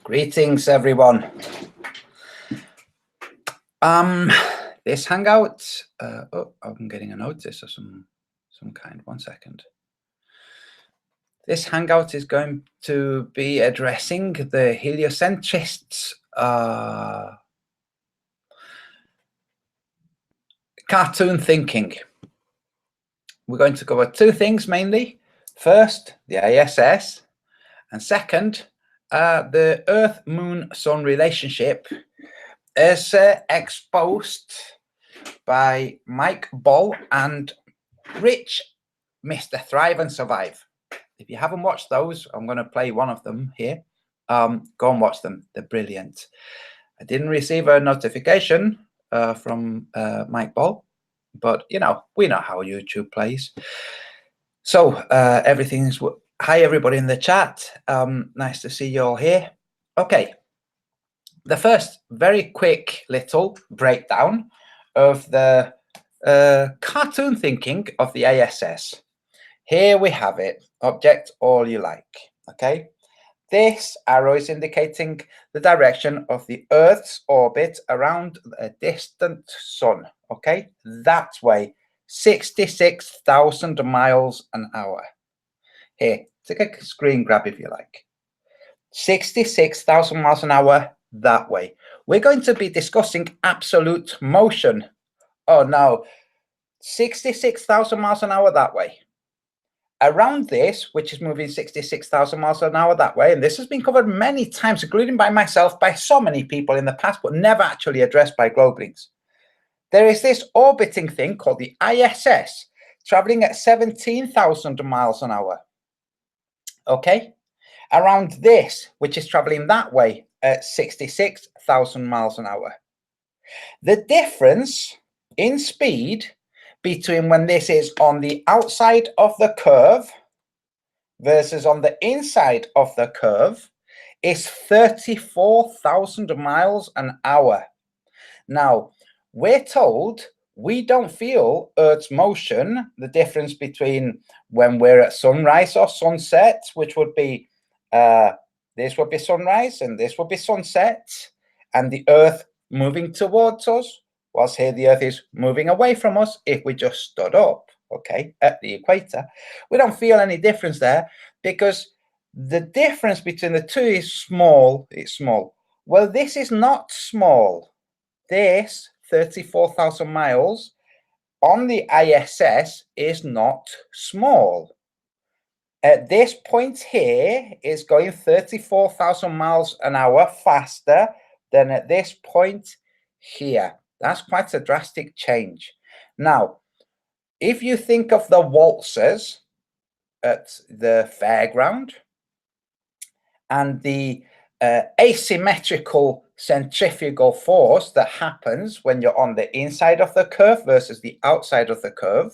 Greetings, everyone. This Hangout. Oh, I'm getting a notice of some kind. 1 second. This Hangout is going to be addressing the heliocentrists' cartoon thinking. We're going to cover two things mainly. First, the ISS, and second, the Earth-Moon-Sun relationship as exposed by Mike Ball and Rich, Mr. Thrive and Survive. If you haven't watched those, I'm going to play one of them here. Go and watch them. They're brilliant. I didn't receive a notification from Mike Ball, but you know, we know how YouTube plays. So everything's hi everybody in the chat. Nice to see you all here. Okay. The first very quick little breakdown of the cartoon thinking of the ISS. Here we have it. Object all you like. Okay. This arrow is indicating the direction of the Earth's orbit around a distant sun. Okay. That way, 66,000 miles an hour. Here, take a screen grab if you like. 66,000 miles an hour that way. We're going to be discussing absolute motion. Oh no, 66,000 miles an hour that way. Around this, which is moving 66,000 miles an hour that way, and this has been covered many times, including by myself, by so many people in the past, but never actually addressed by Globalings. There is this orbiting thing called the ISS, traveling at 17,000 miles an hour. Okay? Around this, which is traveling that way at 66,000 miles an hour. The difference in speed between when this is on the outside of the curve versus on the inside of the curve is 34,000 miles an hour. Now, we're told we don't feel Earth's motion, the difference between when we're at sunrise or sunset, which would be this would be sunrise and this would be sunset, and the Earth moving towards us, whilst here the Earth is moving away from us if we just stood up, okay, at the equator. We don't feel any difference there because the difference between the two is small. It's small. Well, this is not small. This 34,000 miles on the ISS is not small. At this point here is going 34,000 miles an hour faster than at this point here. That's quite a drastic change. Now, if you think of the waltzers at the fairground and the asymmetrical centrifugal force that happens when you're on the inside of the curve versus the outside of the curve,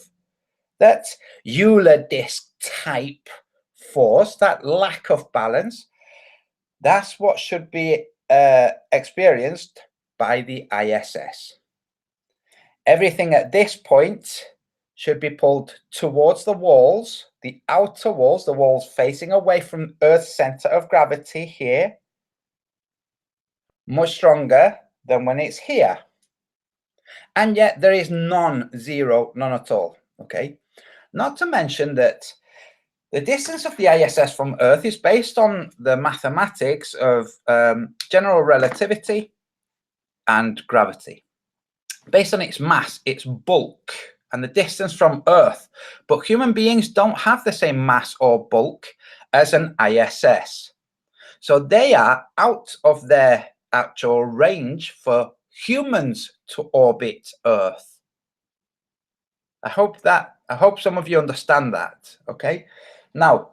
that Euler disk type force, that lack of balance, that's what should be experienced by the ISS. Everything at this point should be pulled towards the walls, the outer walls, the walls facing away from Earth's center of gravity here, much stronger than when it's here. And yet there is non-zero, none at all, okay? Not to mention that the distance of the ISS from Earth is based on the mathematics of general relativity and gravity, based on its mass, its bulk, and the distance from Earth. But human beings don't have the same mass or bulk as an ISS. So they are out of their actual range for humans to orbit Earth. I hope some of you understand that, okay? Now,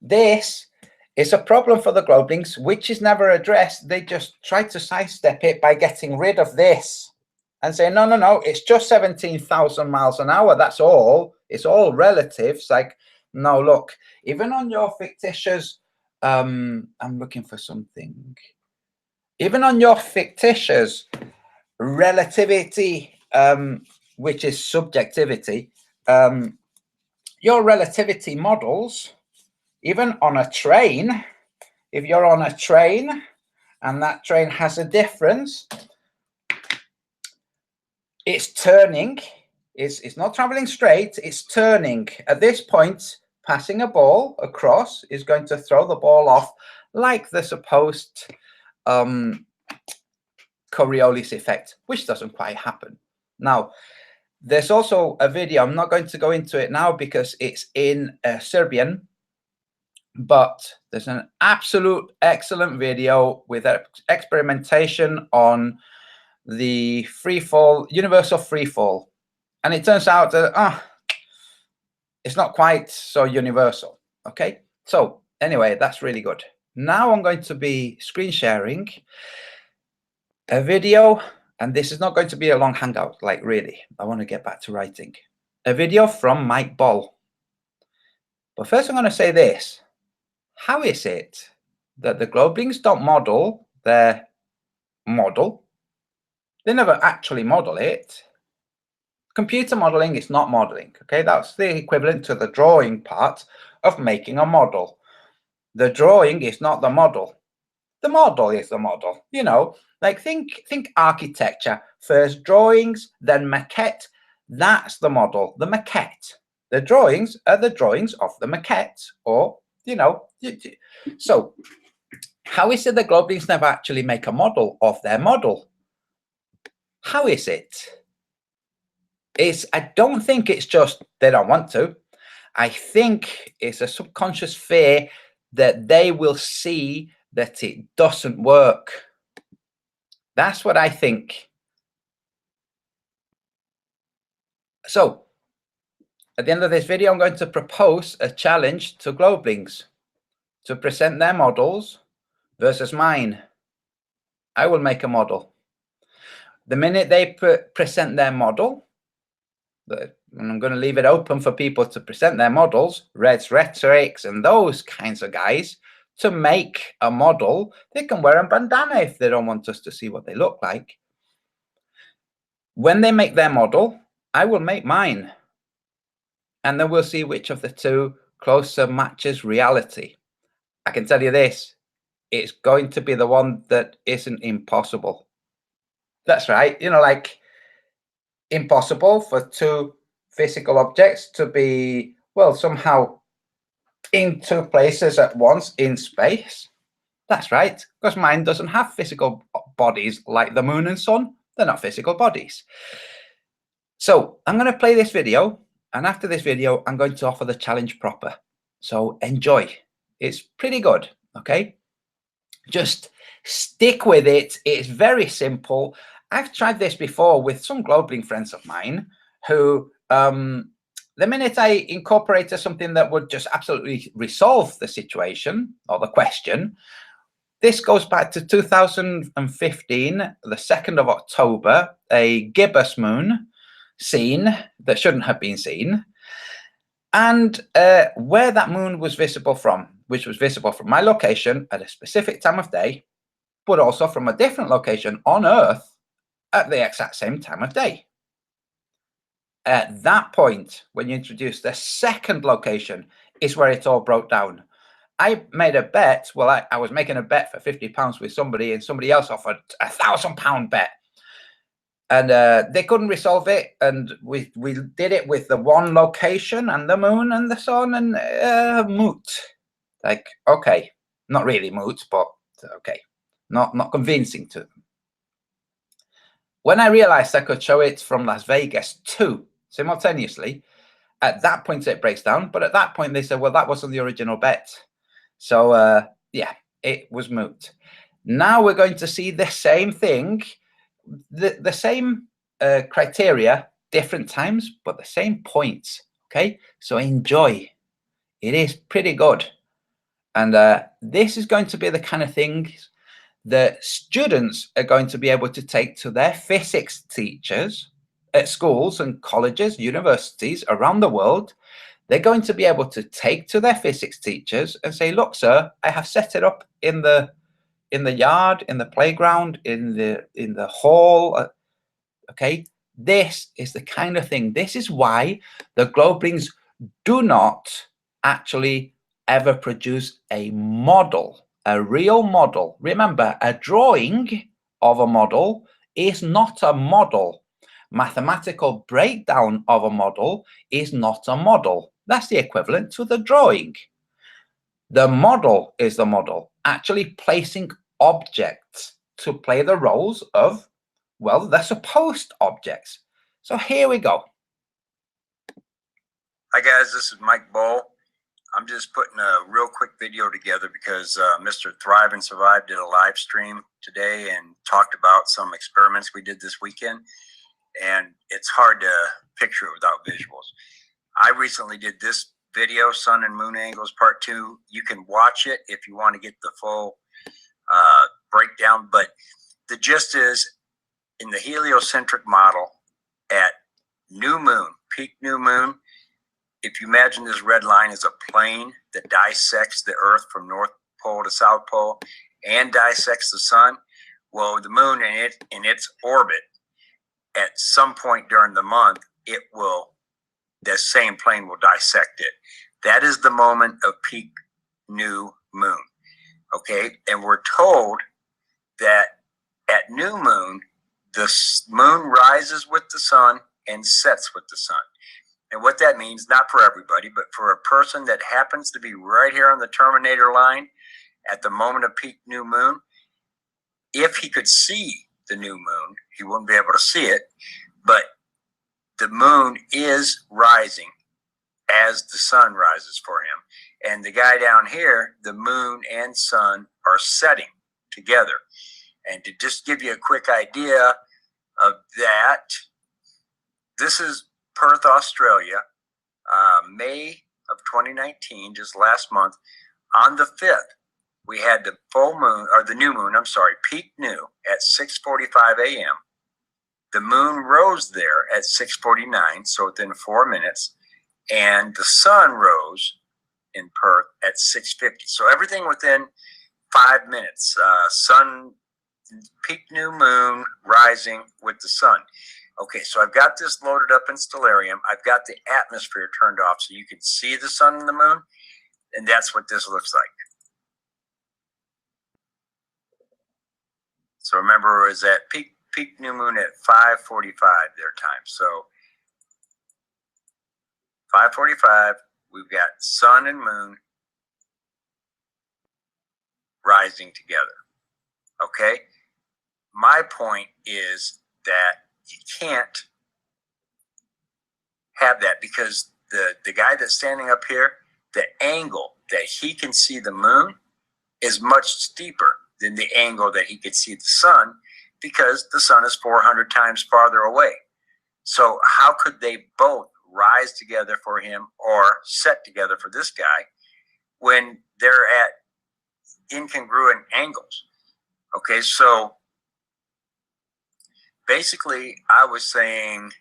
this is a problem for the Globalings, which is never addressed. They just try to sidestep it by getting rid of this and say, no, no, no, it's just 17,000 miles an hour. That's all. It's all relative. It's like, no, look, even on your fictitious, I'm looking for something. Even on your fictitious relativity, which is subjectivity, your relativity models, even on a train, if you're on a train and that train has a difference, it's turning. It's not traveling straight, it's turning. At this point, passing a ball across is going to throw the ball off like the supposed Coriolis effect, which doesn't quite happen. Now, there's also a video, I'm not going to go into it now because it's in Serbian, but there's an absolute excellent video with experimentation on the free fall, universal free fall. And it turns out that it's not quite so universal. Okay, so anyway, that's really good. Now I'm going to be screen sharing a video, and this is not going to be a long hangout, like really. I want to get back to writing. A video from Mike Ball. But first I'm going to say this. How is it that the Globelings don't model their model? They never actually model it. Computer modeling is not modeling, okay? That's the equivalent to the drawing part of making a model. The drawing is not the model. The model is the model, you know, like think architecture, first drawings, then maquette. That's the model, the maquette. The drawings are the drawings of the maquette, or, you know, so how is it the Globelings never actually make a model of their model? How is it? I don't think it's just they don't want to. I think it's a subconscious fear that they will see that it doesn't work. That's what I think. So at the end of this video, I'm going to propose a challenge to Globelings to present their models versus mine. I will make a model. The minute they present their model, and I'm going to leave it open for people to present their models, Red's Rhetorics and those kinds of guys, to make a model. They can wear a bandana if they don't want us to see what they look like. When they make their model, I will make mine. And then we'll see which of the two closer matches reality. I can tell you this, it's going to be the one that isn't impossible. That's right, you know, like impossible for two physical objects to be, well, somehow in two places at once in space. That's right, because mine doesn't have physical bodies like the moon and sun. They're not physical bodies. So I'm going to play this video, and after this video, I'm going to offer the challenge proper. So enjoy. It's pretty good, okay? Just stick with it. It's very simple. I've tried this before with some Globeling friends of mine who, the minute I incorporated something that would just absolutely resolve the situation or the question, this goes back to 2015, the 2nd of October, a gibbous moon seen that shouldn't have been seen. And where that moon was visible from, which was visible from my location at a specific time of day, but also from a different location on Earth at the exact same time of day. At that point, when you introduce the second location, is where it all broke down. I made a bet. Well, I was making a bet for £50 with somebody, and somebody else offered £1,000 bet. And they couldn't resolve it. And we did it with the one location and the moon and the sun, and moot. Like, okay, not really moot, but okay, not convincing to them. When I realized I could show it from Las Vegas too, simultaneously, at that point it breaks down. But at that point they said, well, that wasn't the original bet. So yeah, it was moot. Now we're going to see the same thing, the same criteria, different times, but the same points. Okay, so enjoy. It is pretty good. And this is going to be the kind of things that students are going to be able to take to their physics teachers at schools and colleges, universities around the world. They're going to be able to take to their physics teachers and say, look, sir, I have set it up in the yard, in the playground, in the hall. Okay, this is the kind of thing. This is why the Globelings do not actually ever produce a model a real model. Remember, a drawing of a model is not a model. Mathematical breakdown of a model is not a model. That's the equivalent to the drawing. The model is the model, actually placing objects to play the roles of, well, the supposed objects. So here we go. Hi guys, this is Mike Bull. I'm just putting a real quick video together because Mr. Thrive and Survive did a live stream today and talked about some experiments we did this weekend. And it's hard to picture it without visuals. I recently did this video, Sun and Moon Angles Part 2. You can watch it if you want to get the full breakdown. But the gist is, in the heliocentric model at new moon, peak new moon, if you imagine this red line is a plane that dissects the Earth from North Pole to South Pole and dissects the sun, well, the moon in its orbit, at some point during the month, the same plane will dissect it. That is the moment of peak new moon. Okay, and we're told that at new moon, the moon rises with the sun and sets with the sun. And what that means, not for everybody, but for a person that happens to be right here on the terminator line at the moment of peak new moon, if he could see the new moon, he wouldn't be able to see it, but the moon is rising as the sun rises for him. And the guy down here, the moon and sun are setting together. And to just give you a quick idea of that, this is Perth, Australia, May of 2019, just last month. On the 5th, we had the full moon, or the new moon, I'm sorry, peak new at 6:45 a.m. The moon rose there at 6:49, so within 4 minutes, and the sun rose in Perth at 6:50. So everything within 5 minutes. Sun, peak new moon rising with the sun. Okay, so I've got this loaded up in Stellarium. I've got the atmosphere turned off so you can see the sun and the moon, and that's what this looks like. So remember, it was at peak new moon at 5:45 their time. So 5:45, we've got sun and moon rising together. Okay? My point is that you can't have that because the guy that's standing up here, the angle that he can see the moon is much steeper than the angle that he could see the sun, because the sun is 400 times farther away. So how could they both rise together for him or set together for this guy when they're at incongruent angles? Okay, so basically I was saying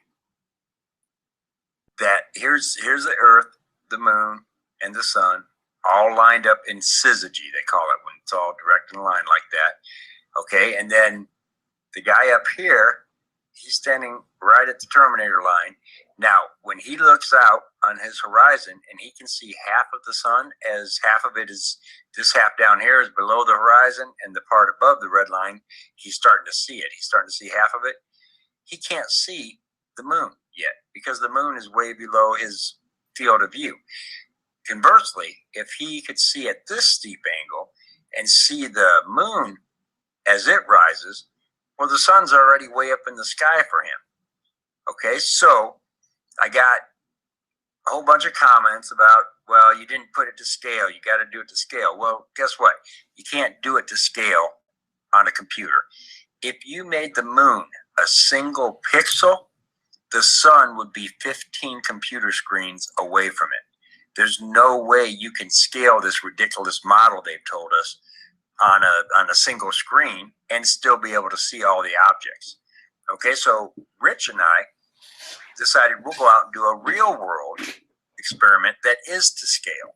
that here's the Earth, the moon, and the sun all lined up in syzygy, they call it, when it's all direct in a line like that. Okay, and then the guy up here, he's standing right at the terminator line. Now, when he looks out on his horizon and he can see half of the sun, as half of it is, this half down here is below the horizon and the part above the red line, he's starting to see it. He's starting to see half of it. He can't see the moon yet because the moon is way below his field of view. Conversely, if he could see at this steep angle and see the moon as it rises, well, the sun's already way up in the sky for him. Okay, so I got a whole bunch of comments about, well, you didn't put it to scale. You got to do it to scale. Well, guess what? You can't do it to scale on a computer. If you made the moon a single pixel, the sun would be 15 computer screens away from it. There's no way you can scale this ridiculous model they've told us on a single screen and still be able to see all the objects. Okay, so Rich and I decided we'll go out and do a real world experiment that is to scale.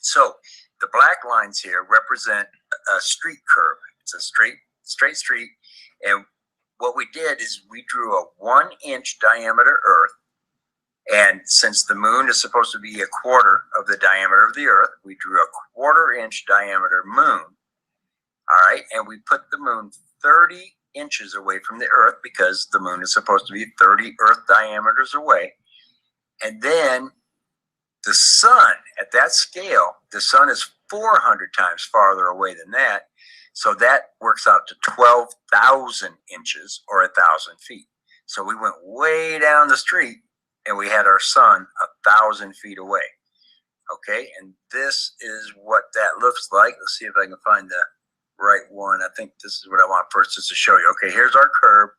So the black lines here represent a street curve. It's a straight street, and what we did is we drew a 1-inch diameter Earth And since the moon is supposed to be a quarter of the diameter of the earth, we drew a 1/4 inch diameter moon. All right. And we put the moon 30 inches away from the earth because the moon is supposed to be 30 earth diameters away. And then the sun, at that scale, the sun is 400 times farther away than that. So that works out to 12,000 inches or 1,000 feet. So we went way down the street and we had our sun 1,000 feet away. Okay, and this is what that looks like. Let's see if I can find the right one. I think this is what I want first, just to show you. Okay, here's our curb.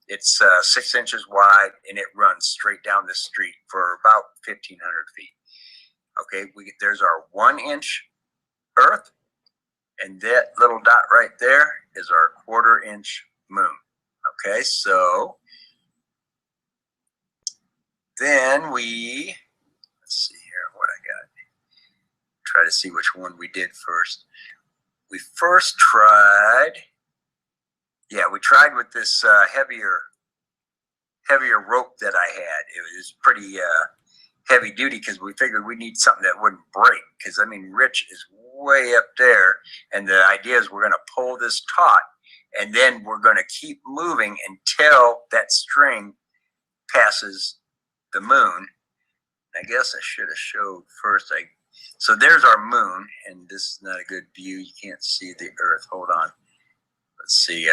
It's 6 inches wide and it runs straight down the street for about 1,500 feet. Okay, there's our 1 inch earth, and that little dot right there is our 1/4 inch moon. Okay, so then let's see here what I got. Try to see which one we did first. We first tried, we tried with this heavier rope that I had. It was pretty heavy duty because we figured we need something that wouldn't break. Because I mean, Rich is way up there, and the idea is we're going to pull this taut, and then we're going to keep moving until that string passes the moon. I guess I should have showed first. So there's our moon, and this is not a good view. You can't see the earth. Hold on. Let's see.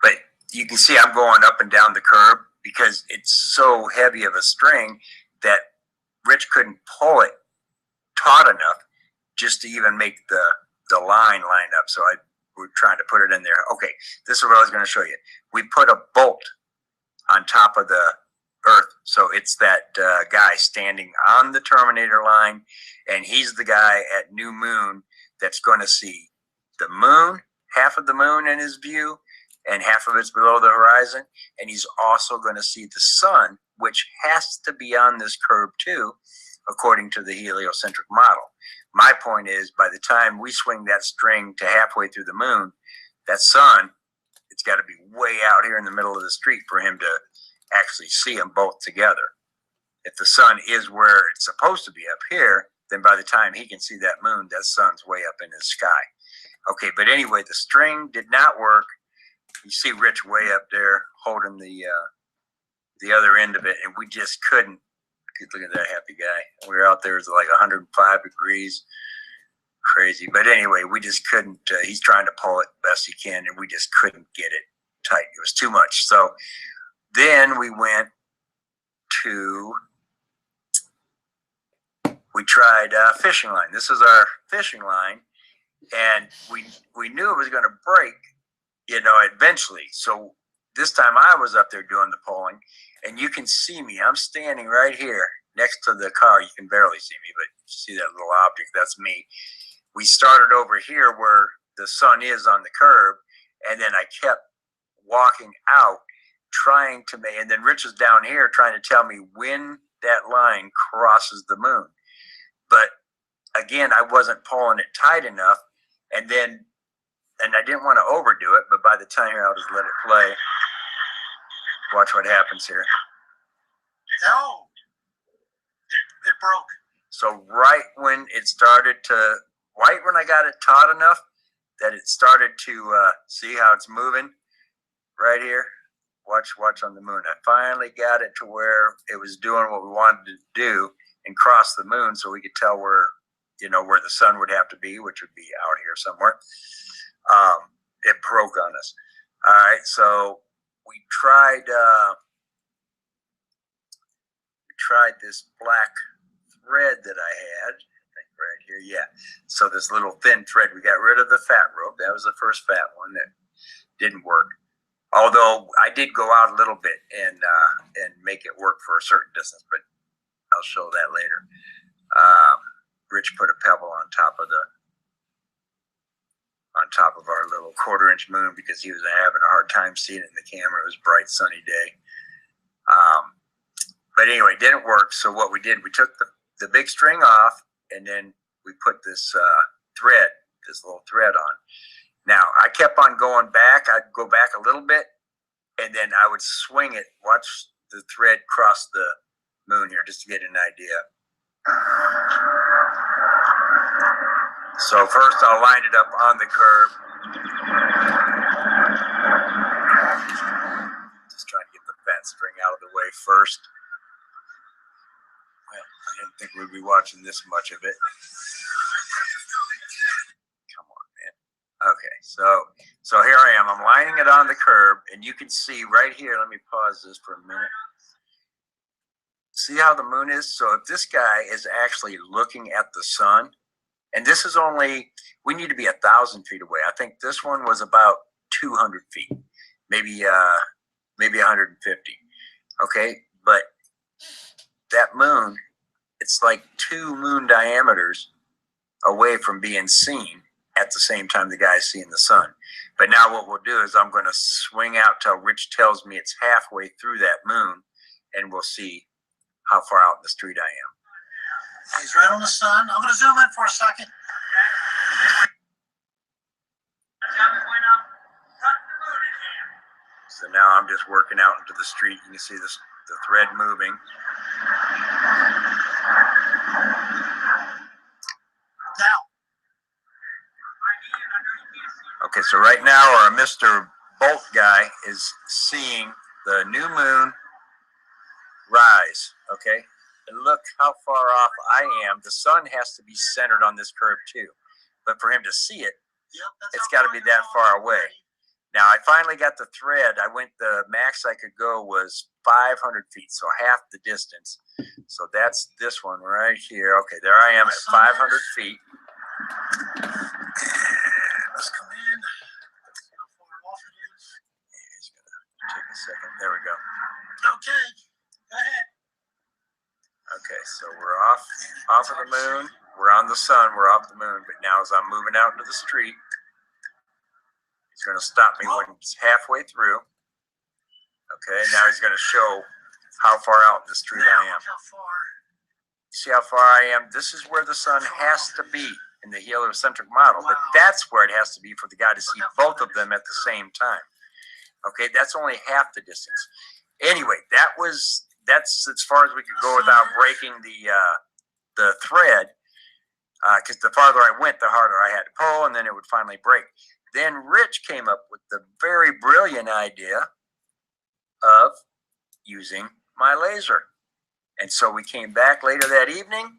But you can see I'm going up and down the curb because it's so heavy of a string that Rich couldn't pull it taut enough just to even make the line up. So we're trying to put it in there. Okay, this is what I was going to show you. We put a bolt on top of the earth. So it's that guy standing on the terminator line, and he's the guy at new moon that's going to see the moon, half of the moon in his view, and half of it's below the horizon. And he's also going to see the sun, which has to be on this curve too, according to the heliocentric model. My point is, by the time we swing that string to halfway through the moon, that sun, it's got to be way out here in the middle of the street for him to actually see them both together. If the sun is where it's supposed to be up here, then by the time he can see that moon, that sun's way up in the sky. Okay, but anyway, the string did not work. You see Rich way up there holding the other end of it, and we just couldn't. Look at that happy guy. We were out there, it was like 105 degrees. Crazy. But anyway, we just couldn't. He's trying to pull it best he can, and we just couldn't get it tight. It was too much. So then we tried fishing line. This is our fishing line, and we knew it was going to break, eventually. So this time I was up there doing the pulling, and you can see me. I'm standing right here next to the car. You can barely see me, but you see that little object. That's me. We started over here where the sun is on the curb, and then I kept walking out, trying to make, and then Rich is down here trying to tell me when that line crosses the moon. But again, I wasn't pulling it tight enough, and I didn't want to overdo it, but by the time here, I'll just let it play. Watch what happens here. No, it broke. So right when I got it taut enough that it started to see how it's moving right here. Watch on the moon. I finally got it to where it was doing what we wanted to do and cross the moon, so we could tell where the sun would have to be, which would be out here somewhere. It broke on us. All right, so we tried this black thread that I had. I think right here, yeah. So this little thin thread, we got rid of the fat rope. That was the first fat one that didn't work. Although I did go out a little bit and make it work for a certain distance, but I'll show that later. Rich put a pebble on top of our little 1/4 inch moon because he was having a hard time seeing it in the camera. It was a bright sunny day. But anyway, it didn't work. So what we did, we took the big string off, and then we put this little thread on. Now, I kept on going back. I'd go back a little bit, and then I would swing it, watch the thread cross moon here just to get an idea. So first I'll line it up on the curve. Just trying to get the fat string out of the way first. Well, I didn't think we'd be watching this much of it. Come on, man. Okay, so here I am. I'm lining it on the curb, and you can see right here. Let me pause this for a minute. See how the moon is? So if this guy is actually looking at the sun, and this is only, we need to be 1,000 feet away. I think this one was about 200 feet, maybe 150. Okay, but that moon, it's like 2 moon diameters away from being seen at the same time the guy's seeing the sun. But now what we'll do is I'm going to swing out till Rich tells me it's halfway through that moon, and we'll see how far out in the street I am. He's right on the sun. I'm going to zoom in for a second. So now I'm just working out into the street. You can see the thread moving. Now, Okay, so right now our Mr. Bolt guy is seeing the new moon rise, okay? And look how far off I am. The sun has to be centered on this curve too. But for him to see it, yep, that's it's how got to far be you're that going far away. already. Now I finally got the thread. The max I could go was 500 feet, so half the distance. So that's this one right here. Okay, there I am at 500 feet. Let's come in. See how far off it is. It's gonna take a second. There we go. Okay, go ahead. Okay, so we're off of the moon. We're on the sun. We're off the moon. But now as I'm moving out into the street, he's going to stop me when he's halfway through. Okay, now he's going to show how far out in the street I am. Look how far. You see how far I am? This is where the sun has to be in the heliocentric model. But that's where it has to be for the guy to see both of them at the same time. Okay, that's only half the distance. Anyway, that's as far as we could go without breaking the thread. Because the farther I went, the harder I had to pull, and then it would finally break. Then Rich came up with the very brilliant idea of using my laser. And so we came back later that evening,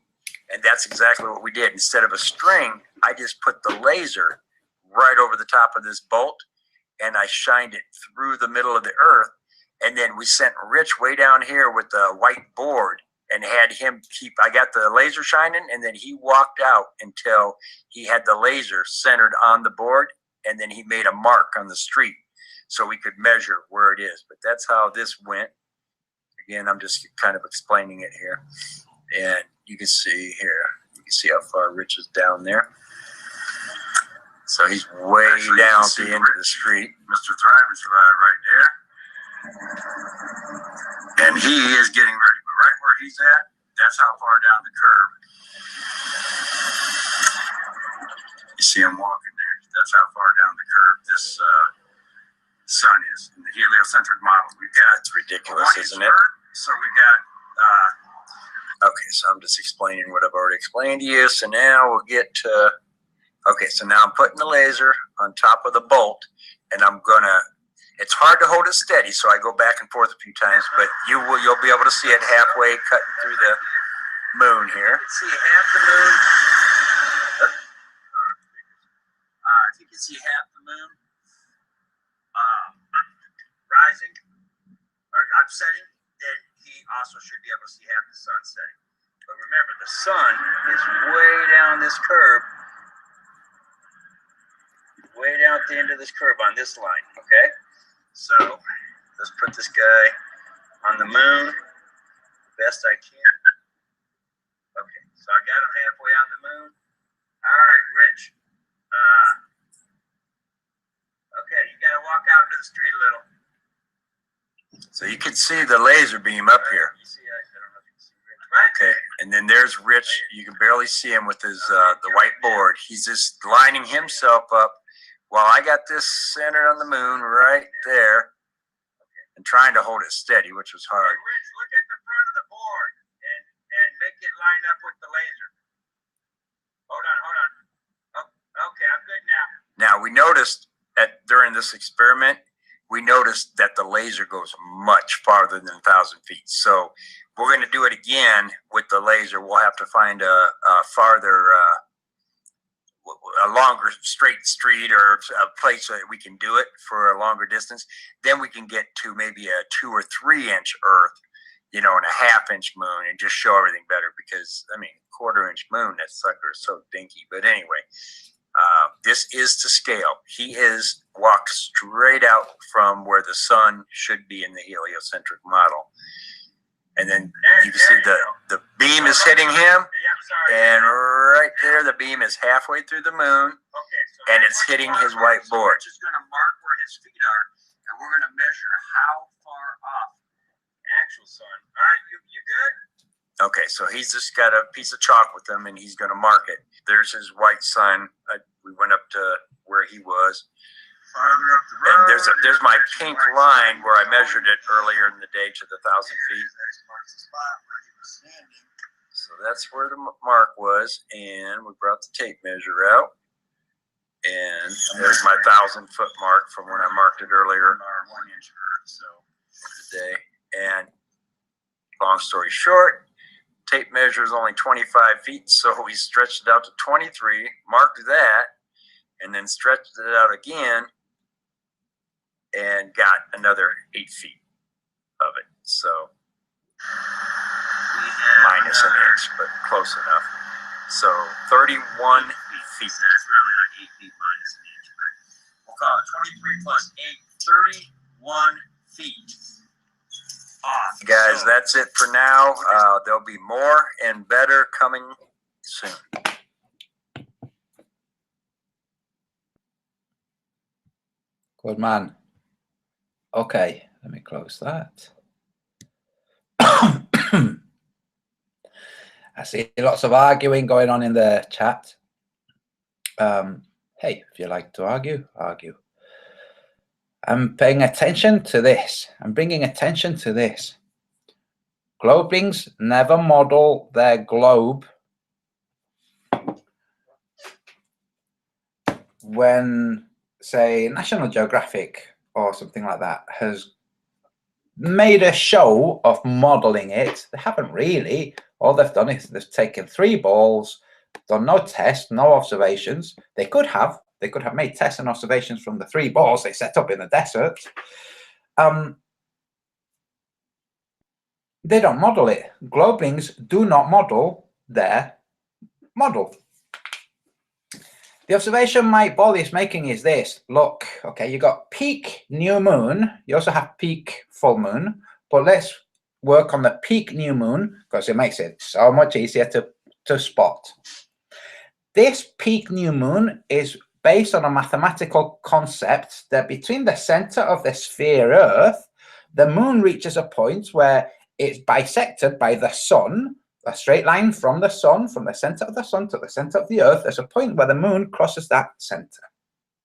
and that's exactly what we did. Instead of a string, I just put the laser right over the top of this bolt, and I shined it through the middle of the earth. And then we sent Rich way down here with the white board and had him I got the laser shining, and then he walked out until he had the laser centered on the board, and then he made a mark on the street so we could measure where it is. But that's how this went. Again, I'm just kind of explaining it here. And you can see here, you can see how far Rich is down there. So he's way down at the end of the street. Mr. Thriver survived right there. And he is getting ready. But right where he's at, that's how far down the curve. You see him walking there. That's how far down the curve this sun is in the heliocentric model. We've got, it's ridiculous, isn't it? So we've got, okay, so I'm just explaining what I've already explained to you. So now we'll get to, okay, so now I'm putting the laser on top of the bolt, and I'm gonna, it's hard to hold it steady, so I go back and forth a few times, but you'll be able to see it halfway cutting through the moon here. You can see half the moon. If you can see half the moon rising or upsetting, then he also should be able to see half the sun setting. But remember, the sun is way down this curve, way down at the end of this curve on this line, okay? So let's put this guy on the moon best I can. Okay, so I got him halfway on the moon. All right, Rich. Okay, you got to walk out into the street a little. So you can see the laser beam up here. Okay, and then there's Rich. You can barely see him with his the white board. He's just lining himself up while I got this centered on the moon right there and trying to hold it steady, which was hard. Hey, Rich, look at the front of the board. we noticed that during this experiment, we noticed that the laser goes much farther than 1,000 feet. So we're going to do it again with the laser. We'll have to find a farther, a longer straight street or a place that we can do it for a longer distance. Then we can get to maybe a 2 or 3 inch Earth, you know, and a 1/2 inch moon, and just show everything better. Because I mean, 1/4 inch moon, that sucker is so dinky. But anyway, this is to scale. He is walked straight out from where the sun should be in the heliocentric model. And then you can see the beam is hitting him, and right there, the beam is halfway through the moon, and it's hitting his white board. Which is going to mark where his feet are, and we're going to measure how far off the actual sun. All right, you good? Okay, so he's just got a piece of chalk with him, and he's going to mark it. There's his white sun. We went up to where he was. Farther up the road. And there's my pink line where I measured it earlier in the day to the 1,000 feet. So that's where the mark was, and we brought the tape measure out. And there's my 1,000-foot mark from when I marked it earlier. Our 1 inch Earth, so Today. And long story short, tape measure is only 25 feet, so we stretched it out to 23, marked that, and then stretched it out again, and got another 8 feet of it. So minus an inch, but close enough. So 31 feet. that's really like 8 feet minus an inch. We'll call it 23 plus 8, 31 feet off. Guys, that's it for now. There'll be more and better coming soon. Good man. Okay, let me close that. I see lots of arguing going on in the chat. Hey, if you like to argue, argue. I'm paying attention to this. I'm bringing attention to this. Globelings never model their globe when, say, National Geographic or something like that has made a show of modeling it. They haven't really. All they've done is they've taken 3 balls, done no tests, no observations. They could have made tests and observations from the 3 balls they set up in the desert. They don't model it. Globelings do not model their model. The observation Mike Ball is making is this. Look, okay, you got peak new moon. You also have peak full moon. But let's work on the peak new moon because it makes it so much easier to spot. This peak new moon is based on a mathematical concept that between the center of the sphere Earth, the moon reaches a point where it's bisected by the sun, a straight line from the sun, from the center of the sun to the center of the Earth. There's a point where the moon crosses that center.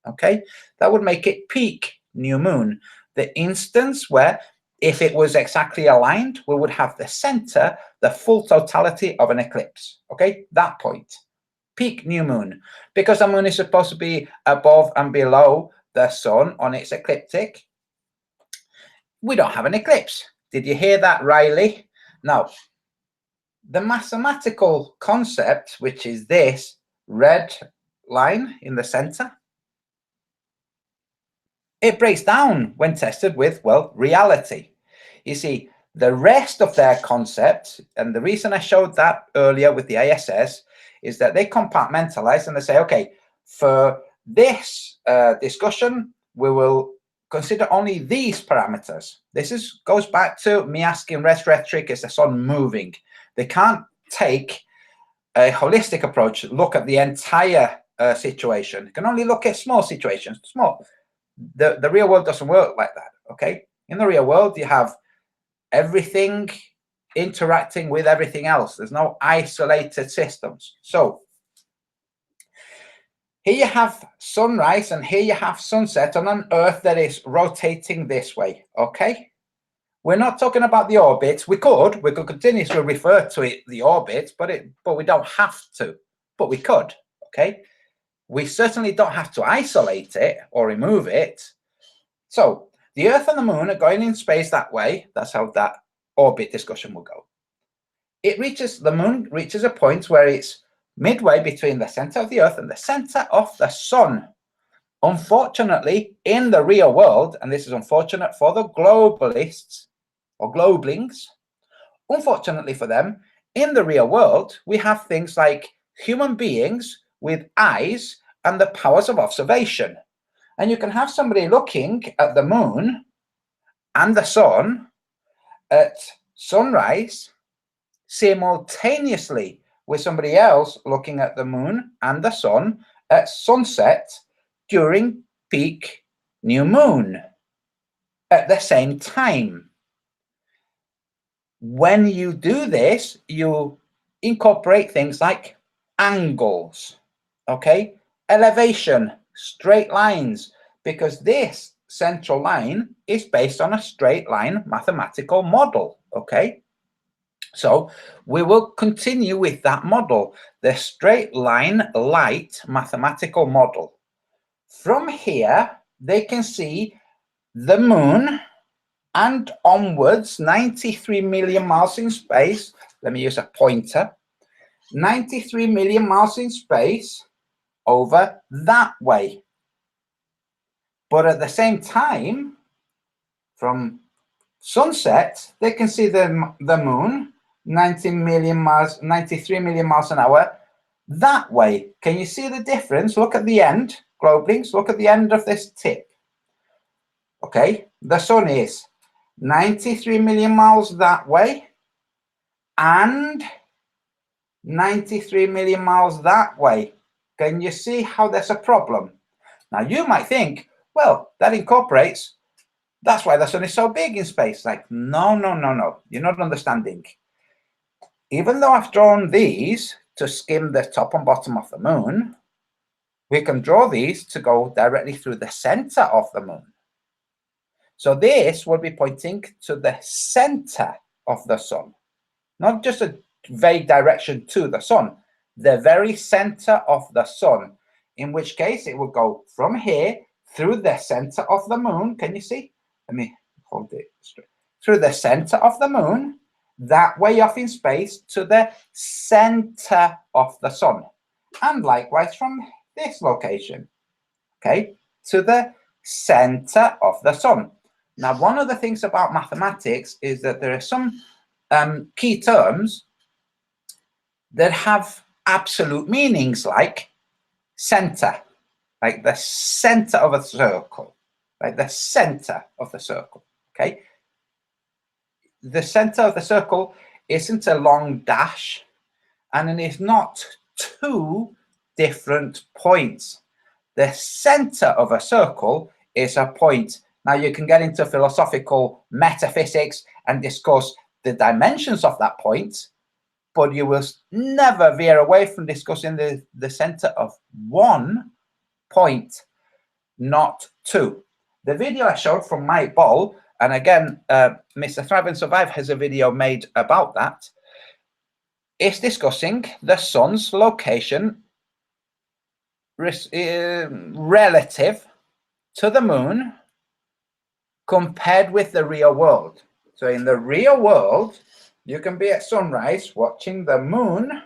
Okay, that would make it peak new moon. The instance where if it was exactly aligned, we would have the center, the full totality of an eclipse. Okay, that point. Peak new moon, because the moon is supposed to be above and below the sun on its ecliptic. We don't have an eclipse. Did you hear that, Riley? Now, the mathematical concept, which is this red line in the center, it breaks down when tested with, well, reality. You see, the rest of their concept, and the reason I showed that earlier with the ISS, is that they compartmentalize and they say, okay, for this discussion, we will consider only these parameters. This goes back to me asking rhetoric, is the sun moving? They can't take a holistic approach, look at the entire situation. They can only look at small situations, small. The real world doesn't work like that, okay? In the real world, you have everything interacting with everything else. There's no isolated systems. So here you have sunrise and here you have sunset on an Earth that is rotating this way, okay? We're not talking about the orbits. We could continuously refer to it, the orbits, but we don't have to, but we could, okay? we certainly don't have to isolate it or remove it. So the Earth and the Moon are going in space that way. That's how that orbit discussion will go. The Moon reaches a point where it's midway between the center of the Earth and the center of the Sun. Unfortunately, in the real world, and this is unfortunate for the globalists or globlings, unfortunately for them, in the real world, we have things like human beings with eyes and the powers of observation. And you can have somebody looking at the Moon and the Sun at sunrise simultaneously with somebody else looking at the Moon and the Sun at sunset during peak new moon at the same time. When you do this, you incorporate things like angles, okay, elevation, straight lines, because this central line is based on a straight line mathematical model, okay? So we will continue with that model, the straight line light mathematical model. From here, they can see the Moon and onwards, 93 million miles in space. Let me use a pointer. 93 million miles in space over that way. But at the same time, from sunset, they can see the Moon, 93 million miles an hour that way. Can you see the difference? Look at the end, globlings, look at the end of this tip. Okay, the Sun is 93 million miles that way and 93 million miles that way. Can you see how there's a problem? Now you might think, well, that incorporates, that's why the Sun is so big in space. Like, no, you're not understanding. Even though I've drawn these to skim the top and bottom of the Moon, we can draw these to go directly through the center of the Moon. So this will be pointing to the center of the Sun, not just a vague direction to the Sun, the very center of the Sun, in which case it will go from here through the center of the Moon. Can you see? Let me hold it straight. Through the center of the Moon, that way off in space to the center of the Sun. And likewise from this location, okay, to the center of the Sun. Now, one of the things about mathematics is that there are some key terms that have absolute meanings, like center, like the center of a circle, like the center of the circle, okay? The center of the circle isn't a long dash, and it is not two different points. The center of a circle is a point. Now, you can get into philosophical metaphysics and discuss the dimensions of that point, but you will never veer away from discussing the center of one point, not two. The video I showed from Mike Ball, and again, Mr. Thrive and Survive has a video made about that, is discussing the Sun's location relative to the Moon compared with the real world. So in the real world, you can be at sunrise watching the Moon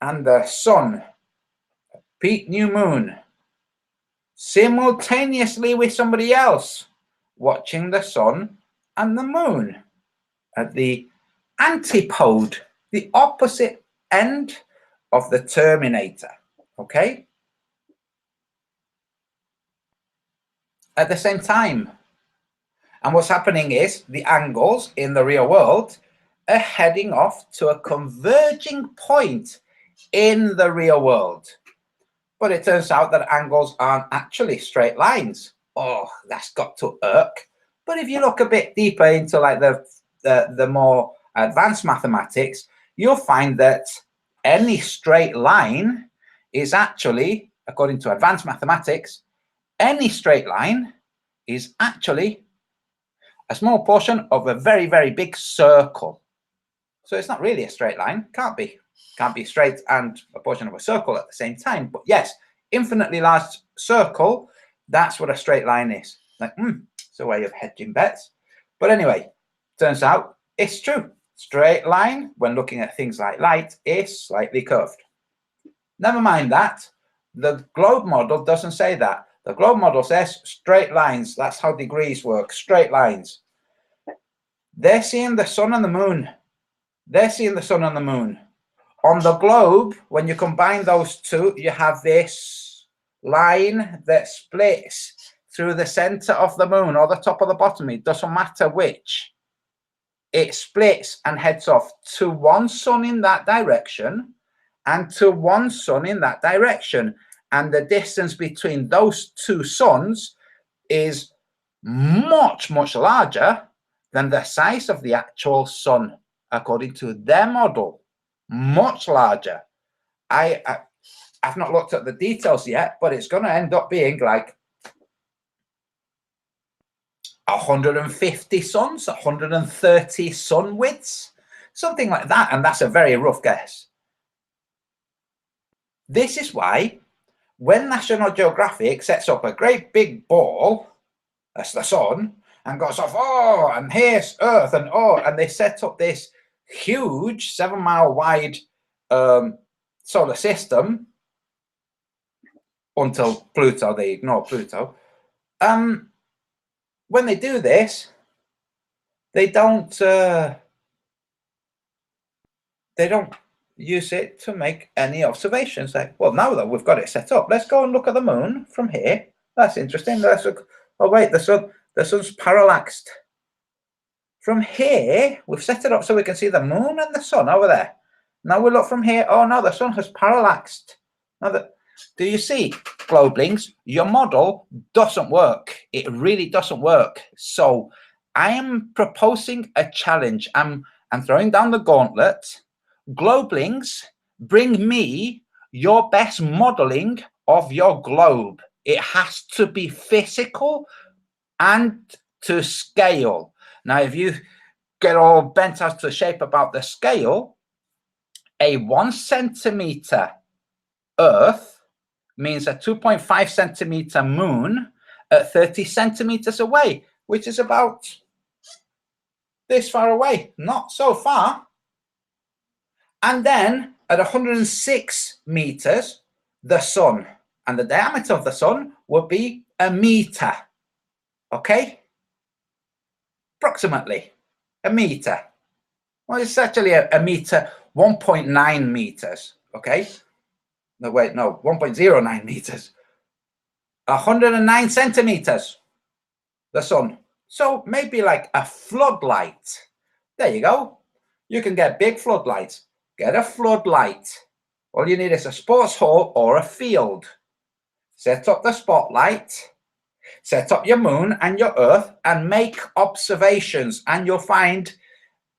and the Sun, peak new moon, simultaneously with somebody else watching the Sun and the Moon at the antipode, the opposite end of the Terminator, okay? At the same time. And what's happening is the angles in the real world are heading off to a converging point in the real world. But it turns out that angles aren't actually straight lines. Oh, that's got to irk. But if you look a bit deeper into like the more advanced mathematics, you'll find that any straight line is actually, according to advanced mathematics, any straight line is actually a small portion of a very, very big circle. So it's not really a straight line. Can't be straight and a portion of a circle at the same time. But yes, infinitely large circle, that's what a straight line is. Like, it's a way of hedging bets. But anyway, turns out it's true. Straight line, when looking at things like light, is slightly curved. Never mind that. The globe model doesn't say that. The globe model says straight lines. That's how degrees work, straight lines. They're seeing the sun and the moon. They're seeing the sun and the moon. On the globe, when you combine those two, you have this line that splits through the center of the moon or the top or the bottom. It doesn't matter which. It splits and heads off to one sun in that direction and to one sun in that direction. And the distance between those two suns is much, much larger than the size of the actual sun, according to their model. Much larger. I've not looked at the details yet, but it's going to end up being like 150 suns, 130 sun widths, something like that. And that's a very rough guess. This is why when National Geographic sets up a great big ball, that's the sun, and goes off, oh, and here's Earth, and oh, and they set up this huge 7-mile wide solar system until Pluto, they ignore Pluto. When they do this, they don't use it to make any observations. Like, well, now that we've got it set up, let's go and look at the moon from here. That's interesting. Let's look. Oh wait, the sun's parallaxed. From here, we've set it up so we can see the moon and the sun over there. Now we look from here. Oh no, the sun has parallaxed. Now do you see, Globelings? Your model doesn't work. It really doesn't work. So I am proposing a challenge. I'm throwing down the gauntlet. Globelings, bring me your best modeling of your globe. It has to be physical and to scale. Now, if you get all bent as to shape about the scale, a 1 centimeter Earth means a 2.5 centimeter moon at 30 centimeters away, which is about this far away, not so far. And then at 106 meters, the sun, and the diameter of the sun would be a meter. Okay? Approximately a meter. Well, it's actually a meter, 1.9 meters. Okay? No, wait, no, 1.09 meters. 109 centimeters, the sun. So maybe like a floodlight. There you go. You can get big floodlights. Get a floodlight. All you need is a sports hall or a field. Set up the spotlight. Set up your moon and your Earth and make observations. And you'll find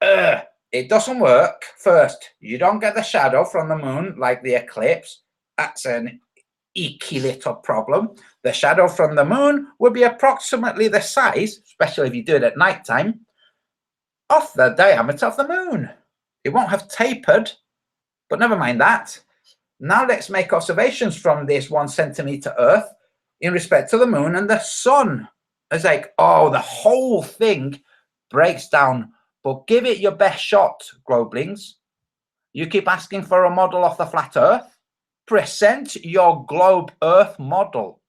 it doesn't work. First, you don't get the shadow from the moon like the eclipse. That's an icky little problem. The shadow from the moon would be approximately the size, especially if you do it at nighttime, of the diameter of the moon. It won't have tapered, but never mind that. Now let's make observations from this 1 centimeter Earth in respect to the moon and the sun. It's like, oh, the whole thing breaks down, but give it your best shot, Globelings. You keep asking for a model of the flat Earth. Present your globe Earth model.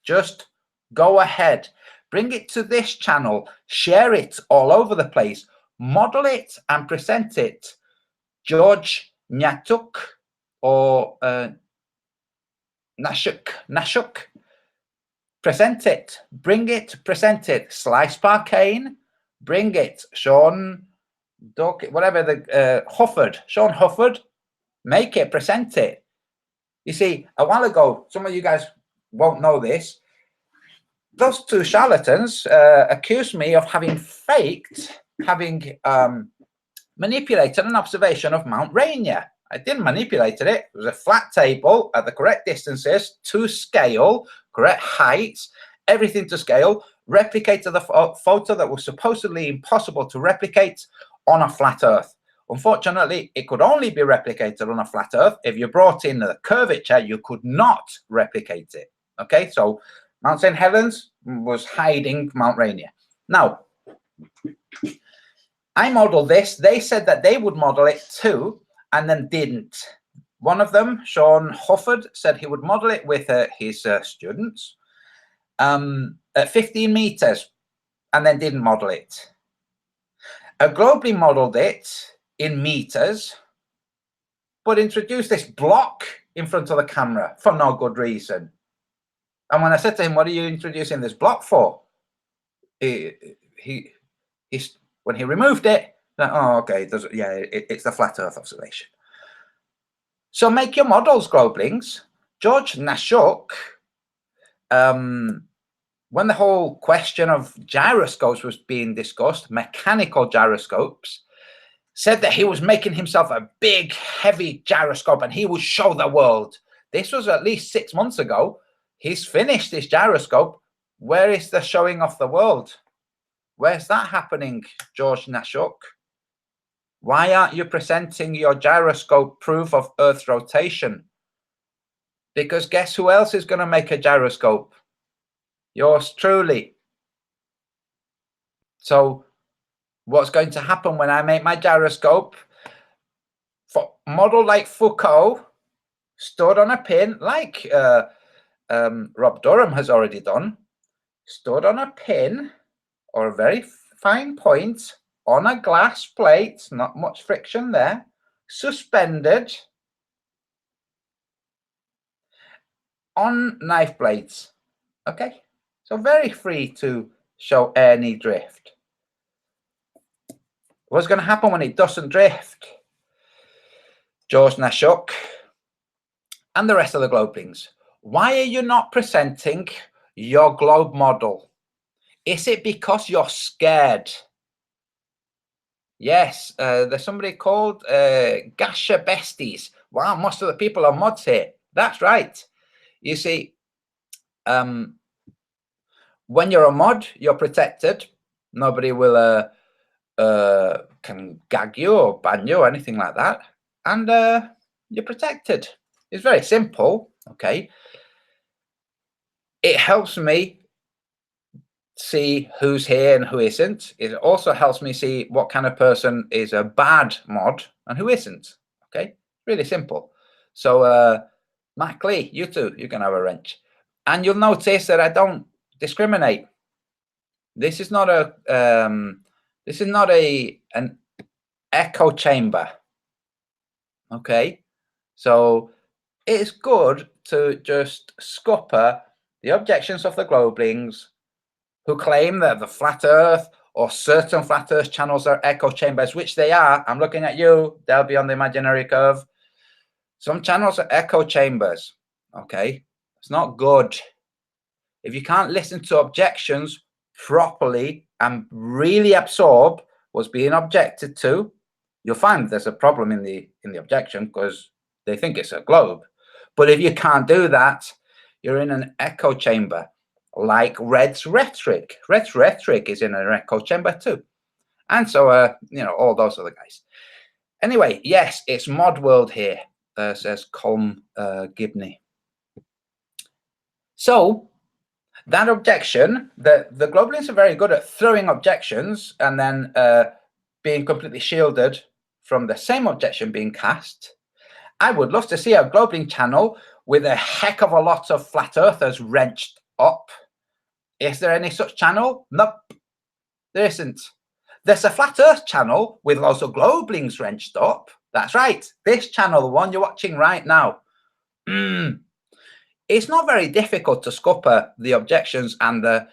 Just go ahead. Bring it to this channel. Share it all over the place. Model it and present it. George Nyatuk or Nashuk. Present it. Bring it. Present it. Slice Parkane. Bring it. Sean Dawkins, whatever the Hufford. Sean Hufford. Make it. Present it. You see, a while ago, some of you guys won't know this. Those two charlatans accused me of having manipulated an observation of Mount Rainier. I didn't manipulate it. It was a flat table at the correct distances, to scale, correct heights, everything to scale, replicated the photo that was supposedly impossible to replicate on a flat Earth. Unfortunately, it could only be replicated on a flat Earth. If you brought in the curvature, you could not replicate it. Okay, so Mount St. Helens was hiding Mount Rainier. Now, I modeled this. They said that they would model it too, and then didn't. One of them, Sean Hufford, said he would model it with his students at 15 meters, and then didn't model it. Globally modeled it in meters, but introduced this block in front of the camera for no good reason. And when I said to him, "What are you introducing this block for?" When he removed it, like, oh, okay, it's the flat Earth observation. So make your models, Globlings. George Nashuk, when the whole question of gyroscopes was being discussed, mechanical gyroscopes, said that he was making himself a big, heavy gyroscope and he would show the world. This was at least 6 months ago. He's finished this gyroscope. Where is the showing off the world? Where's that happening, George Nashuk? Why aren't you presenting your gyroscope proof of Earth's rotation? Because guess who else is going to make a gyroscope? Yours truly. So what's going to happen when I make my gyroscope? For model like Foucault, stood on a pin, like Rob Durham has already done, stood on a pin or a very fine point on a glass plate, not much friction there, suspended on knife blades. Okay, so very free to show any drift. What's going to happen when it doesn't drift? George Nashuk and the rest of the Globlings, why are you not presenting your globe model? Is it because you're scared? Yes, there's somebody called Gasha Besties. Wow, most of the people are mods here. That's right. You see, when you're a mod, you're protected. Nobody will can gag you or ban you or anything like that. And you're protected. It's very simple, okay? It helps me see who's here and who isn't. It also helps me see what kind of person is a bad mod and who isn't. Okay, really simple. So Mac Lee, you too, you can have a wrench, and you'll notice that I don't discriminate. This is not a an echo chamber. Okay, so it's good to just scupper the objections of the Globlings who claim that the flat Earth or certain flat Earth channels are echo chambers, which they are. I'm looking at you, they'll be on the imaginary curve. Some channels are echo chambers, okay? It's not good. If you can't listen to objections properly and really absorb what's being objected to, you'll find there's a problem in the objection because they think it's a globe. But if you can't do that, you're in an echo chamber. Like Red's rhetoric. Red's rhetoric is in an echo chamber too. And so, all those other guys. Anyway, yes, it's mod world here, says Colm Gibney. So, that objection, the Globlings are very good at throwing objections and then being completely shielded from the same objection being cast. I would love to see a Globling channel with a heck of a lot of flat earthers wrenched up. Is there any such channel? Nope, there isn't. There's a flat earth channel with lots of Globlings wrenched up. That's right, this channel, the one you're watching right now. It's not very difficult to scupper the objections and the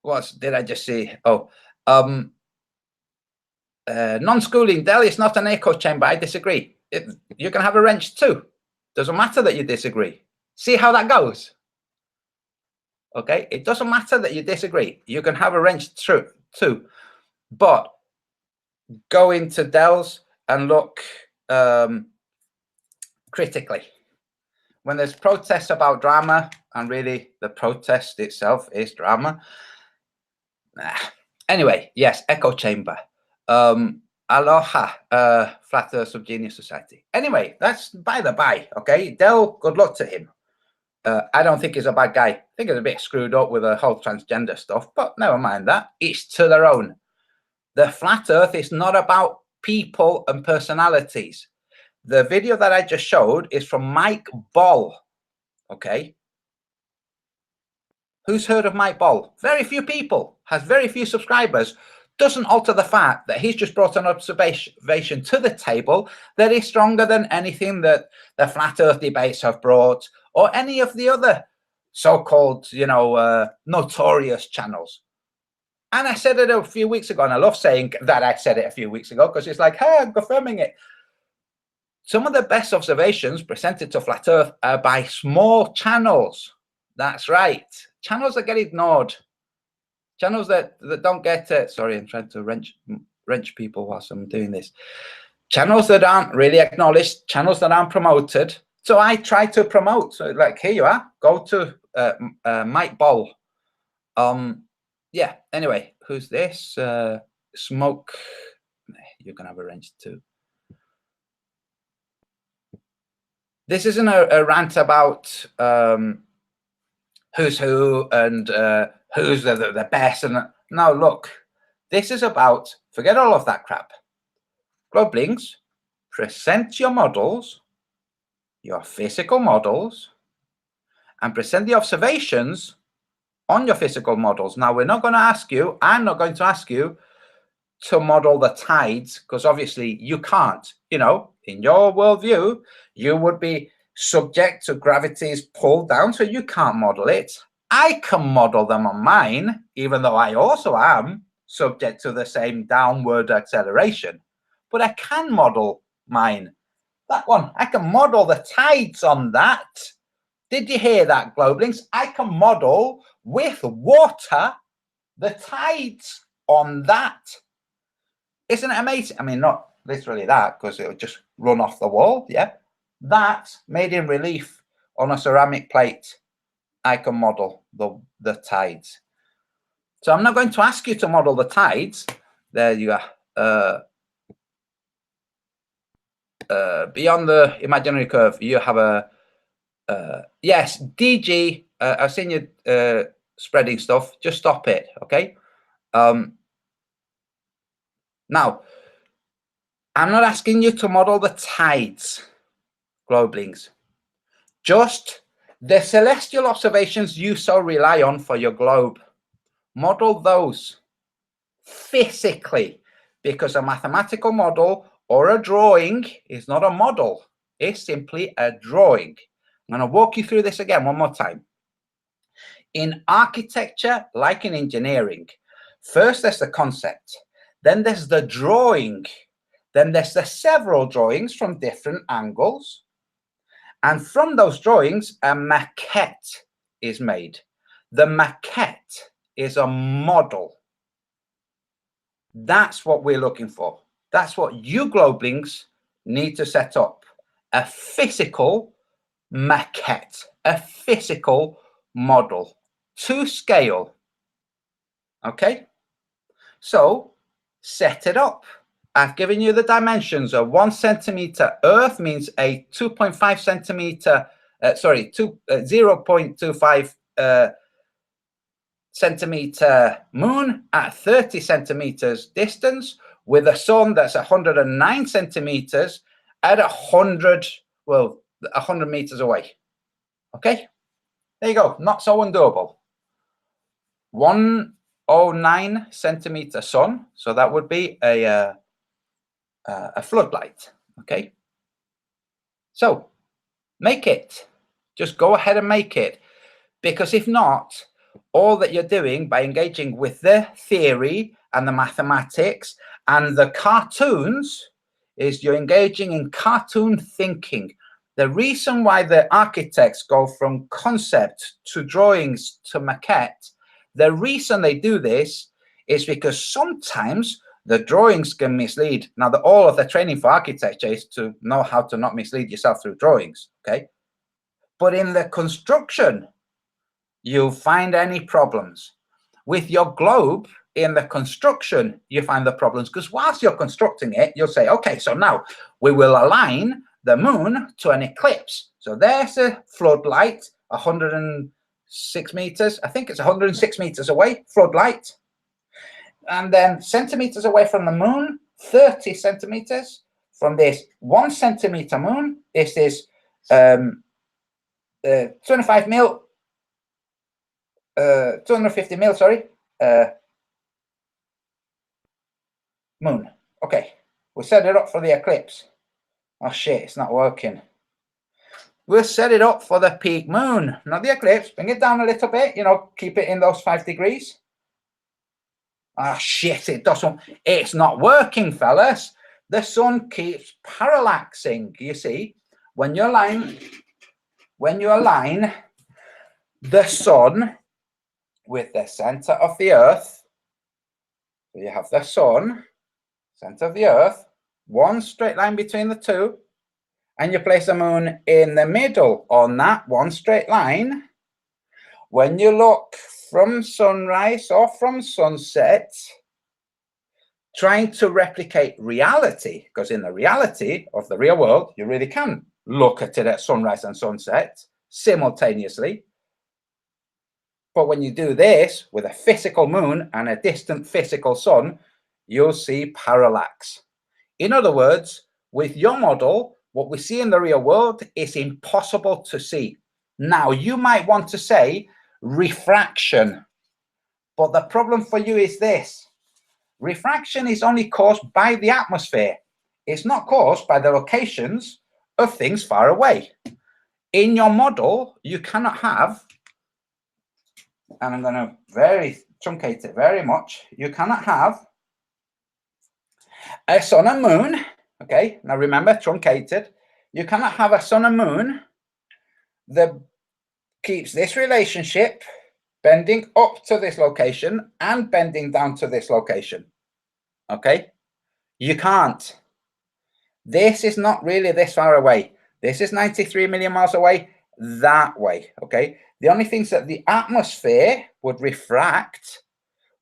what did I just say? Oh, non-schooling Dell is not an echo chamber. I disagree. You can have a wrench too. Doesn't matter that you disagree. See how that goes. Okay, it doesn't matter that you disagree. You can have a wrench too. But go into Dell's and look critically. When there's protests about drama, and really the protest itself is drama. Anyway, yes, echo chamber. Aloha, Flat Earth Subgenius Society. Anyway, that's by the by, okay? Dell, good luck to him. I don't think he's a bad guy. I think he's a bit screwed up with the whole transgender stuff, but never mind that. Each to their own. The Flat Earth is not about people and personalities. The video that I just showed is from Mike Ball, okay? Who's heard of Mike Ball? Very few people, has very few subscribers. Doesn't alter the fact that he's just brought an observation to the table that is stronger than anything that the Flat Earth debates have brought, or any of the other so-called, notorious channels. And I said it a few weeks ago, and I love saying that I said it a few weeks ago, because it's like, hey, I'm confirming it. Some of the best observations presented to Flat Earth are by small channels. That's right. Channels that get ignored. Channels that don't get it. Sorry, I'm trying to wrench people whilst I'm doing this. Channels that aren't really acknowledged, channels that aren't promoted. So I try to promote. So like, here you are. Go to Mike Ball. Yeah, anyway, who's this? Smoke. You're going to have a wrench too. This isn't a rant about who's who and who's the best. And no, look, this is about, forget all of that crap. Globelings, present your models, your physical models, and present the observations on your physical models. Now, we're not going to ask you, I'm not going to ask you to model the tides, because obviously you can't. You know, in your worldview, you would be subject to gravity's pull down, so you can't model it. I can model them on mine, even though I also am subject to the same downward acceleration. But I can model mine. That one, I can model the tides on that. Did you hear that, Globelings? I can model with water the tides on that. Isn't it amazing? I mean, not literally that, because it would just run off the wall, yeah? That, made in relief on a ceramic plate, I can model the tides. So I'm not going to ask you to model the tides. There you are. Beyond the imaginary curve, you have a... yes, DG, I've seen you spreading stuff. Just stop it, okay? Now, I'm not asking you to model the tides, Globelings. Just the celestial observations you so rely on for your globe. Model those physically, because a mathematical model or a drawing is not a model. It's simply a drawing. I'm going to walk you through this again one more time. In architecture, like in engineering, first there's the concept, then there's the drawing, then there's the several drawings from different angles, and from those drawings, a maquette is made. The maquette is a model. That's what we're looking for. That's what you Globelings need to set up. A physical maquette, a physical model to scale. Okay? So set it up. I've given you the dimensions of 1 centimeter. Earth means a 2.5 centimeter, 0.25 centimeter moon at 30 centimeters distance, with a sun that's 109 centimeters at 100 meters away. Okay, there you go. Not so undoable. 109 centimeter sun, so that would be a floodlight. Okay, so make it. Just go ahead and make it, because if not, all that you're doing by engaging with the theory and the mathematics and the cartoons is you're engaging in cartoon thinking. The reason why the architects go from concept to drawings to maquette, the reason they do this is because sometimes the drawings can mislead. Now, all of the training for architecture is to know how to not mislead yourself through drawings, okay? But in the construction, you'll find any problems. With your globe, in the construction you find the problems, because whilst you're constructing it, you'll say, okay, so now we will align the moon to an eclipse. So there's a floodlight, 106 meters. I think it's 106 meters away, floodlight. And then centimeters away from the moon, 30 centimeters from this 1 centimeter moon. This is 25 mil, 250 mil, sorry, moon. Okay, we set it up for the eclipse. Oh shit, it's not working. We'll set it up for the peak moon, not the eclipse. Bring it down a little bit, you know, keep it in those 5 degrees. Ah shit, it doesn't, it's not working, fellas. The sun keeps parallaxing. You see, when you align the sun with the center of the earth, so you have the sun, center of the earth, one straight line between the two, and you place the moon in the middle on that one straight line. When you look from sunrise or from sunset, trying to replicate reality, because in the reality of the real world, you really can look at it at sunrise and sunset simultaneously. But when you do this with a physical moon and a distant physical sun, you'll see parallax. In other words, with your model, what we see in the real world is impossible to see. Now, you might want to say refraction, but the problem for you is this. Refraction is only caused by the atmosphere. It's not caused by the locations of things far away. In your model, you cannot have, and I'm going to very truncate it very much, you cannot have a sun and moon. Okay, now remember, truncated. You cannot have a sun and moon that keeps this relationship bending up to this location and bending down to this location. Okay, you can't. This is not really this far away. This is 93 million miles away that way. Okay, the only things that the atmosphere would refract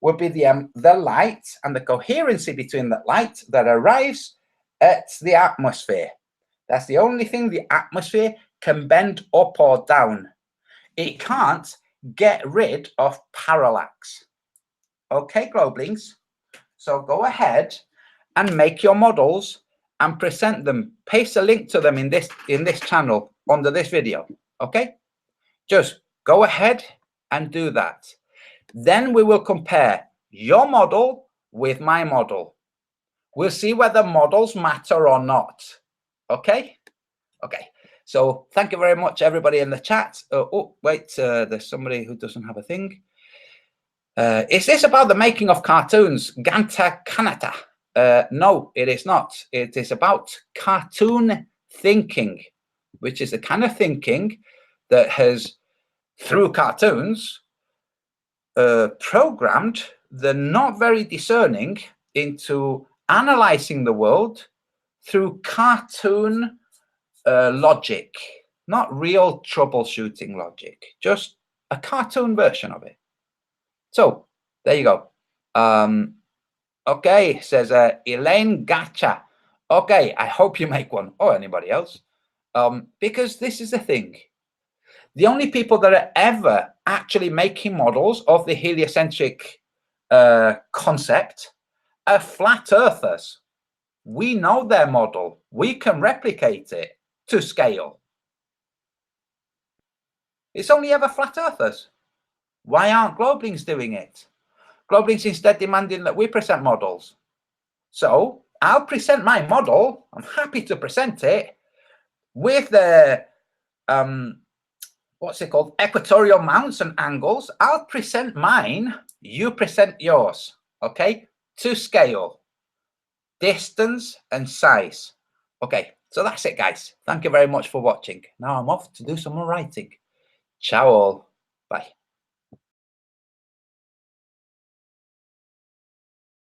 would be the light and the coherency between the light that arrives at the atmosphere. That's the only thing the atmosphere can bend up or down. It can't get rid of parallax. Okay, Globelings, so go ahead and make your models and present them. Paste a link to them in this channel under this video. Okay, just go ahead and do that. Then we will compare your model with my model. We'll see whether models matter or not. Okay? Okay. So thank you very much, everybody in the chat. Oh, wait, there's somebody who doesn't have a thing. Is this about the making of cartoons? Ganta Kanata? No, it is not. It is about cartoon thinking, which is the kind of thinking that has, through cartoons, programmed the not very discerning into analyzing the world through cartoon logic, not real troubleshooting logic, just a cartoon version of it. So there you go. Okay, says Elaine Gacha. Okay, I hope you make one, or anybody else, because this is the thing. The only people that are ever actually making models of the heliocentric concept are flat earthers. We know their model. We can replicate it to scale. It's only ever flat earthers. Why aren't Globelings doing it? Globelings instead demanding that we present models. So I'll present my model. I'm happy to present it with the what's it called? Equatorial mounts and angles. I'll present mine. You present yours. Okay? To scale, distance, and size. Okay, so that's it, guys. Thank you very much for watching. Now I'm off to do some more writing. Ciao all. Bye.